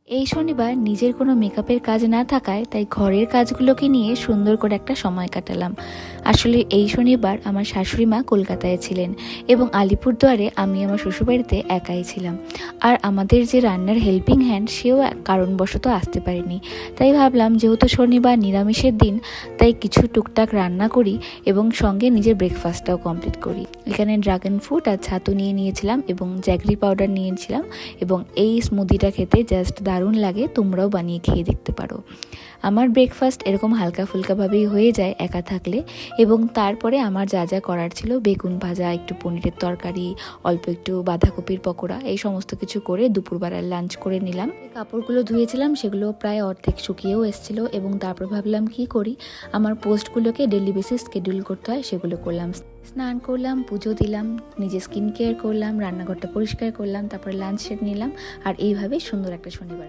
এই শনিবার নিজের কোনো মেকআপের কাজ না থাকায় তাই ঘরের কাজগুলোকে নিয়ে সুন্দর করে একটা সময় কাটালাম। আসলে এই শনিবার আমার শাশুড়ি মা কলকাতায় ছিলেন এবং আলিপুরদুয়ারে আমি আমার শ্বশুরবাড়িতে একাই ছিলাম। আর আমাদের যে রান্নার হেল্পিং হ্যান্ড সেও এক কারণবশত আসতে পারেনি। তাই ভাবলাম যেহেতু শনিবার নিরামিষের দিন, তাই কিছু টুকটাক রান্না করি এবং সঙ্গে নিজের ব্রেকফাস্টটাও কমপ্লিট করি। এখানে ড্রাগন ফ্রুট আর ছাতু নিয়েছিলাম এবং জ্যাগরি পাউডার নিয়েছিলাম এবং এই স্মুদিটা খেতে জাস্ট দারুণ লাগে। তোমরাও বানিয়ে খেয়ে দেখতে পারো। আমার ব্রেকফাস্ট এরকম হালকা ফুলকাভাবেই হয়ে যায় একা থাকলে। এবং তারপরে আমার যা যা করার ছিল, বেগুন ভাজা, একটু পনিরের তরকারি, অল্প একটু বাঁধাকপির পকোড়া, এই সমস্ত কিছু করে দুপুরবেলার লাঞ্চ করে নিলাম। কাপড়গুলো ধুয়েছিলাম সেগুলো প্রায় অর্ধেক শুকিয়েও এসেছিলো এবং তারপর ভাবলাম কি করি, আমার পোস্টগুলোকে ডেলি বেসিস শিডিউল করতে হয়, সেগুলো করলাম। স্নান করলাম, পুজো দিলাম, নিজে স্কিন কেয়ার করলাম, রান্নাঘরটা পরিষ্কার করলাম, তারপর লাঞ্চ সেরে নিলাম। আর এইভাবে সুন্দর একটা শনিবার।